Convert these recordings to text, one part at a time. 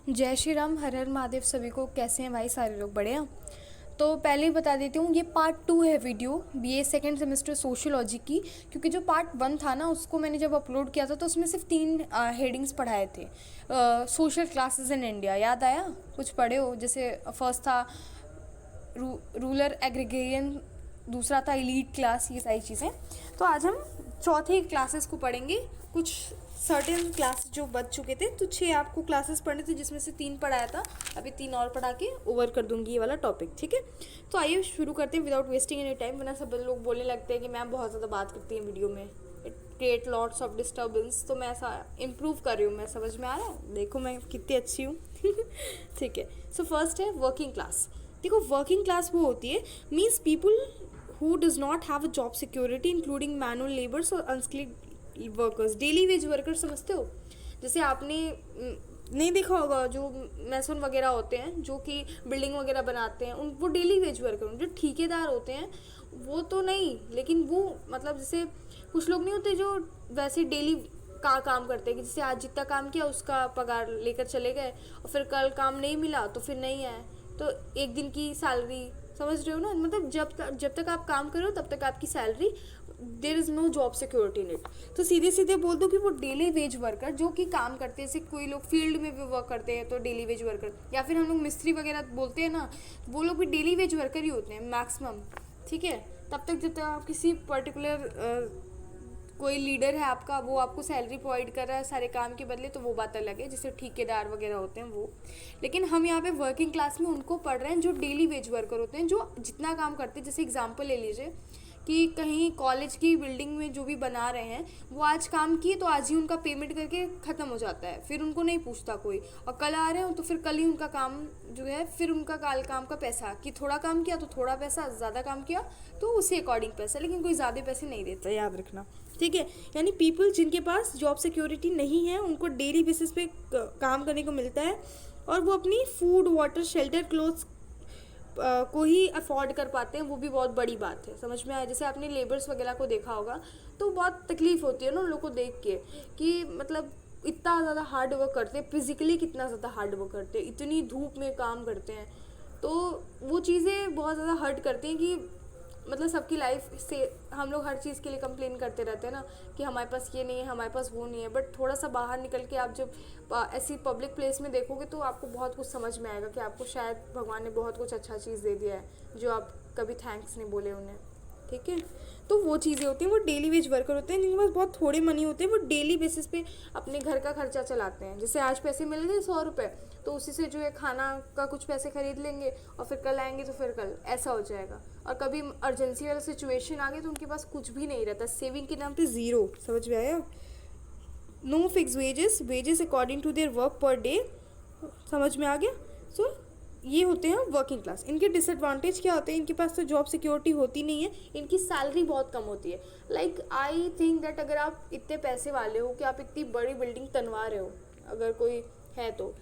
जय श्री राम, हर हर महादेव। सभी को कैसे हैं भाई? सारे लोग बढ़िया। तो पहले ही बता देती हूँ, ये पार्ट 2 है video BA second semester sociology की। क्योंकि जो पार्ट 1 था ना, उसको मैंने जब अपलोड किया था तो उसमें सिर्फ 3 हेडिंग्स पढ़ाए थे। सोशल क्लासेस इन इंडिया, याद आया? कुछ पढ़े हो? जैसे फर्स्ट था रूरल एग्रीगेरियन, दूसरा था एलीट क्लास, ये सारी चीज़ें। तो आज हम चौथे क्लासेस को पढ़ेंगे। कुछ सर्टेन क्लास जो बच चुके थे, तो 6 आपको क्लासेस पढ़ने थे, जिसमें से 3 पढ़ाया था। अभी 3 और पढ़ा के ओवर कर दूंगी ये वाला टॉपिक, ठीक है? तो आइए शुरू करते हैं विदाउट वेस्टिंग एनी टाइम, वरना सब लोग बोलने लगते हैं कि मैम बहुत ज़्यादा बात करती हैं वीडियो में, it create lots of disturbance. तो मैं ऐसा इम्प्रूव कर रही हूँ, मैं समझ में आ रहा है, देखो मैं कितनी अच्छी हूँ। ठीक है। सो फर्स्ट है वर्किंग क्लास। देखो, वर्किंग क्लास वो होती है, means people who does not have a job security including manual labours और unskilled workers. Daily wage worker समझते हो? जैसे आपने नहीं देखा होगा, जो मैसन वगैरह होते हैं, जो कि बिल्डिंग वगैरह बनाते हैं, उन वो डेली वेज वर्कर। जो ठेकेदार होते हैं वो तो नहीं, लेकिन वो मतलब जैसे कुछ लोग नहीं होते जो वैसे डेली का काम करते हैं, कि जैसे आज जितना काम किया उसका पगार लेकर चले गए, और फिर कल काम नहीं मिला तो फिर नहीं आए, तो एक दिन की सैलरी। समझ रहे हो ना? मतलब जब तक आप काम कर रहे हो तब तक आपकी salary, there is no job security in it. तो सीधे सीधे बोल दो कि वो डेली वेज वर्कर जो कि काम करते हैं, जैसे कोई लोग फील्ड में भी वर्क करते हैं तो डेली वेज वर्कर, या फिर हम लोग मिस्त्री वगैरह बोलते हैं ना, वो लोग भी डेली वेज वर्कर ही होते हैं मैक्सिमम, ठीक है? तब तक जब तक आप किसी पर्टिकुलर कोई लीडर है आपका, वो आपको सैलरी प्रोवाइड कर रहा है सारे काम के बदले, तो वो बात अलग है, जैसे ठेकेदार वगैरह होते हैं वो। लेकिन हम यहाँ पे वर्किंग क्लास में उनको पढ़ रहे हैं जो डेली वेज वर्कर होते हैं, जो जितना काम करते हैं। जैसे एग्जांपल ले लीजिए कि कहीं कॉलेज की बिल्डिंग में जो भी बना रहे हैं, वो आज काम किए तो आज ही उनका पेमेंट करके ख़त्म हो जाता है, फिर उनको नहीं पूछता कोई। और कल आ रहे हो तो फिर कल ही उनका काम जो है, फिर उनका काल काम का पैसा, कि थोड़ा काम किया तो थोड़ा पैसा, ज़्यादा काम किया तो उसी अकॉर्डिंग पैसा, लेकिन कोई ज़्यादा पैसे नहीं देता, याद रखना, ठीक है? यानी पीपल जिनके पास जॉब सिक्योरिटी नहीं है, उनको डेली बेसिस पे काम करने को मिलता है, और वो अपनी फूड, वाटर, शेल्टर, क्लोथ्स को ही अफोर्ड कर पाते हैं। वो भी बहुत बड़ी बात है, समझ में आया? जैसे आपने लेबर्स वगैरह को देखा होगा तो बहुत तकलीफ होती है ना उन लोग को देख के, कि मतलब इतना ज़्यादा हार्ड वर्क करते हैं, फिजिकली कितना ज़्यादा हार्ड वर्क करते हैं, इतनी धूप में काम करते हैं। तो वो चीज़ें बहुत ज़्यादा हर्ट करती हैं कि मतलब सबकी लाइफ से हम लोग हर चीज़ के लिए कंप्लेन करते रहते हैं ना, कि हमारे पास ये नहीं है, हमारे पास वो नहीं है। बट थोड़ा सा बाहर निकल के आप जब ऐसी पब्लिक प्लेस में देखोगे तो आपको बहुत कुछ समझ में आएगा, कि आपको शायद भगवान ने बहुत कुछ अच्छा चीज़ दे दिया है जो आप कभी थैंक्स नहीं बोले उन्हें, ठीक है? तो वो चीज़ें होती हैं, वो डेली वेज वर्कर होते हैं, जिनके पास बहुत थोड़े मनी होते हैं, वो डेली बेसिस पे अपने घर का खर्चा चलाते हैं। जैसे आज पैसे मिल गए 100 रुपये, तो उसी से जो है खाना का कुछ पैसे खरीद लेंगे, और फिर कल आएंगे तो फिर कल ऐसा हो जाएगा। और कभी अर्जेंसी वाला सिचुएशन आ गई तो उनके पास कुछ भी नहीं रहता, सेविंग के नाम पे ज़ीरो। समझ में आया? No fix wages, wages according to their work per day. समझ में आ गया? सो ये होते हैं वर्किंग क्लास। इनके डिसएडवांटेज क्या होते हैं? इनके पास तो जॉब सिक्योरिटी होती नहीं है, इनकी सैलरी बहुत कम होती है। लाइक आई थिंक दैट अगर आप इतने पैसे वाले हो कि आप इतनी बड़ी बिल्डिंग बनवा रहे हो, अगर कोई है तो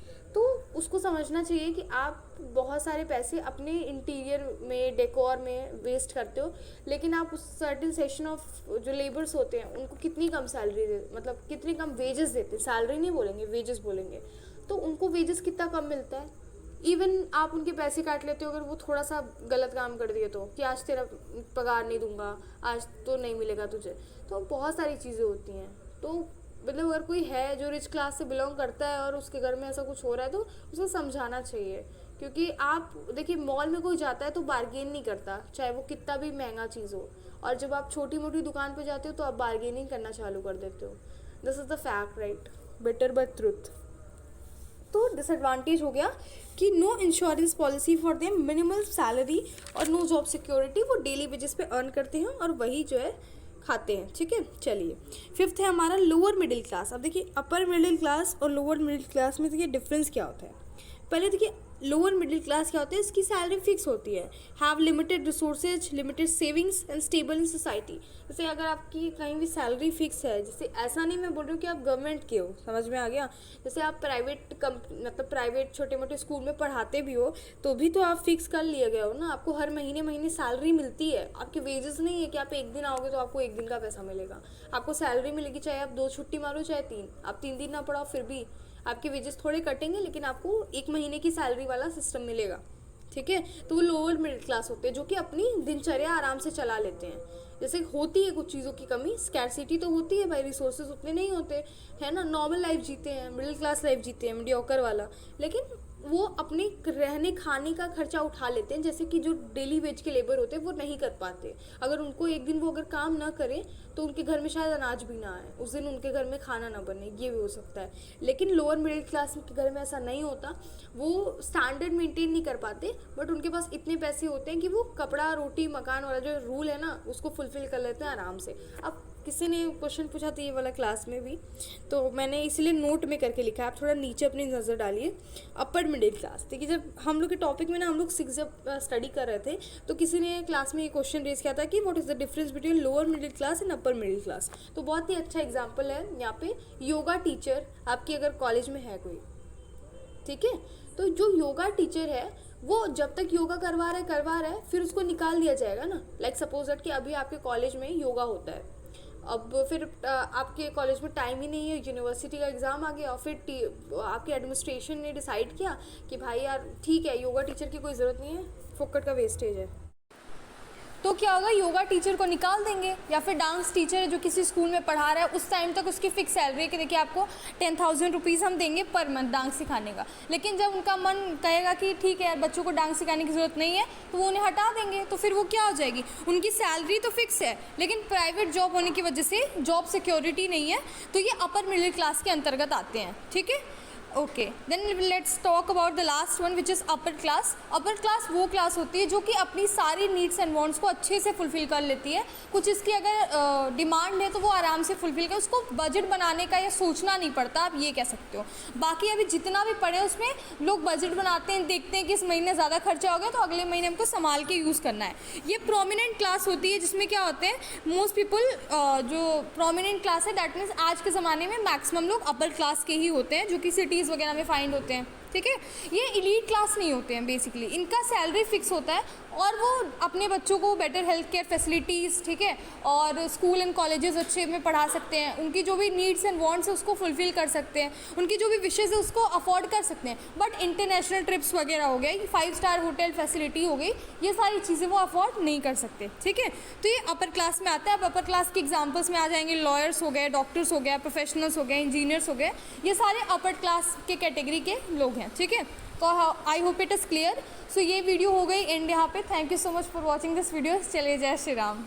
उसको समझना चाहिए कि आप बहुत सारे पैसे अपने इंटीरियर में, डेकोर में वेस्ट करते हो, लेकिन आप उस सर्टेन सेक्शन ऑफ जो लेबर्स होते हैं उनको कितनी कम सैलरी दे, मतलब कितनी कम वेजेस देते हैं, सैलरी नहीं बोलेंगे, वेजेस बोलेंगे। तो उनको वेजेस कितना कम मिलता है, इवन आप उनके पैसे काट लेते हो अगर वो थोड़ा सा गलत काम कर दिए, तो कि आज तेरा पगार नहीं दूंगा, आज तो नहीं मिलेगा तुझे। तो बहुत सारी चीज़ें होती हैं। तो मतलब अगर कोई है जो रिच क्लास से बिलोंग करता है और उसके घर में ऐसा कुछ हो रहा है, तो उसे समझाना चाहिए। क्योंकि आप देखिए, मॉल में कोई जाता है तो बार्गेन नहीं करता, चाहे वो कितना भी महंगा चीज़ हो, और जब आप छोटी मोटी दुकान पे जाते हो तो आप बार्गेनिंग करना चालू कर देते हो। This is the fact, right? Better but truth. तो डिसएडवांटेज हो गया कि no insurance policy for them, minimal salary और नो जॉब सिक्योरिटी। वो डेली बेसिस पे अर्न करते हैं और वही जो है खाते हैं, ठीक है? चलिए, फिफ्थ है हमारा लोअर मिडिल क्लास। अब देखिए, अपर मिडिल क्लास और लोअर मिडिल क्लास में देखिए डिफरेंस क्या होता है। पहले देखिए, लोअर मिडिल क्लास क्या होता है? इसकी सैलरी फिक्स होती है, have limited resources, limited savings and stable in society. जैसे अगर आपकी कहीं भी सैलरी फिक्स है, जैसे ऐसा नहीं मैं बोल रही हूँ कि आप गवर्नमेंट के हो, समझ में आ गया? जैसे आप प्राइवेट मतलब प्राइवेट छोटे मोटे स्कूल में पढ़ाते भी हो, तो भी तो आप फिक्स कर लिए गए हो ना, आपको हर महीने महीने सैलरी मिलती है, आपके वेजेस नहीं है कि आप एक दिन आओगे तो आपको एक दिन का पैसा मिलेगा। आपको सैलरी मिलेगी, चाहे आप 2 छुट्टी मारो चाहे 3, आप 3 दिन ना पढ़ाओ फिर भी आपके वेजेस थोड़े कटेंगे लेकिन आपको 1 महीने की सैलरी वाला सिस्टम मिलेगा, ठीक है। तो वो लोअर मिडिल क्लास होते हैं जो कि अपनी दिनचर्या आराम से चला लेते हैं। जैसे होती है कुछ चीज़ों की कमी, स्कैरसिटी तो होती है भाई, रिसोर्सेज उतने नहीं होते है ना, नॉर्मल लाइफ जीते हैं, मिडिल क्लास लाइफ जीते हैं, मीडियोकर वाला, लेकिन वो अपने रहने खाने का खर्चा उठा लेते हैं, जैसे कि जो डेली वेज के लेबर होते हैं वो नहीं कर पाते। अगर उनको एक दिन वो अगर काम ना करें तो उनके घर में शायद अनाज भी ना आए, उस दिन उनके घर में खाना ना बने, ये भी हो सकता है। लेकिन लोअर मिडिल क्लास के घर में ऐसा नहीं होता, वो स्टैंडर्ड मेंटेन नहीं कर पाते, बट उनके पास इतने पैसे होते हैं कि वो कपड़ा रोटी मकान वाला जो रूल है ना उसको फुलफिल कर लेते हैं आराम से। अब किसी ने क्वेश्चन पूछा था ये वाला क्लास में भी, तो मैंने इसीलिए नोट में करके लिखा है, आप थोड़ा नीचे अपनी नज़र डालिए। अपर मिडिल क्लास, देखिए जब हम लोग के टॉपिक में ना हम लोग 6 जब स्टडी कर रहे थे तो किसी ने क्लास में ये क्वेश्चन रेज किया था कि what is the difference between lower middle class and upper middle class. तो बहुत ही अच्छा एग्जाम्पल है यहाँ पे, योगा टीचर आपकी अगर कॉलेज में है कोई, ठीक है, तो जो योगा टीचर है वो जब तक योगा करवा रहा है फिर उसको निकाल दिया जाएगा ना। लाइक सपोज दैट कि अभी आपके कॉलेज में योगा होता है, अब फिर आपके कॉलेज में टाइम ही नहीं है, यूनिवर्सिटी का एग्ज़ाम आ गया और फिर आपके एडमिनिस्ट्रेशन ने डिसाइड किया कि भाई यार ठीक है योगा टीचर की कोई ज़रूरत नहीं है, फोकट का वेस्टेज है, तो क्या होगा, योगा टीचर को निकाल देंगे। या फिर डांस टीचर है जो किसी स्कूल में पढ़ा रहा है, उस टाइम तक उसकी फिक्स सैलरी है कि देखिए आपको 10,000 रुपीज़ हम देंगे पर मंथ डांस सिखाने का। लेकिन जब उनका मन कहेगा कि ठीक है यार बच्चों को डांस सिखाने की ज़रूरत नहीं है तो वो उन्हें हटा देंगे। तो फिर वो क्या हो जाएगी, उनकी सैलरी तो फिक्स है लेकिन प्राइवेट जॉब होने की वजह से जॉब सिक्योरिटी नहीं है, तो ये अपर मिडिल क्लास के अंतर्गत आते हैं, ठीक है। Okay, then let's talk about the last one which is upper class. Upper class वो क्लास होती है जो कि अपनी सारी नीड्स एंड वांट्स को अच्छे से फुलफ़िल कर लेती है। कुछ इसकी अगर डिमांड है तो वो आराम से फुलफ़िल कर, उसको बजट बनाने का या सोचना नहीं पड़ता, आप ये कह सकते हो। बाकी अभी जितना भी पढ़े उसमें लोग बजट बनाते हैं, देखते हैं कि इस महीने ज़्यादा खर्चा हो गया तो अगले महीने हमको संभाल के यूज़ करना है। ये प्रोमिनेंट क्लास होती है जिसमें क्या होते हैं, मोस्ट पीपल जो प्रोमिनेंट क्लास है दैट मीन्स आज के ज़माने में मैक्सिमम लोग अपर क्लास के ही होते हैं जो कि सिटीज़ वगैरह में फाइंड होते हैं, ठीक है। ये एलीट क्लास नहीं होते हैं बेसिकली, इनका सैलरी फिक्स होता है और वो अपने बच्चों को बेटर हेल्थ केयर फैसिलिटीज़, ठीक है, और स्कूल एंड कॉलेजेस अच्छे में पढ़ा सकते हैं, उनकी जो भी नीड्स एंड वांट्स है उसको फुलफ़िल कर सकते हैं, उनकी जो भी विशेज़ है उसको अफोर्ड कर सकते हैं। बट इंटरनेशनल ट्रिप्स वगैरह हो गए, 5 स्टार होटल फैसिलिटी हो गई, ये सारी चीज़ें वो अफोर्ड नहीं कर सकते, ठीक है। तो ये अपर क्लास में आता है। अब अपर क्लास के एग्जाम्पल्स में आ जाएंगे, लॉयर्स हो गए, डॉक्टर्स हो गए, प्रोफेशनल्स हो गए, इंजीनियर्स हो गए, ये सारे अपर क्लास के कैटेगरी के लोग हैं, ठीक है। तो I hope it is clear. So ये वीडियो हो गई एंड यहाँ पे। Thank you so much for watching this video. चलिए, जय श्री राम।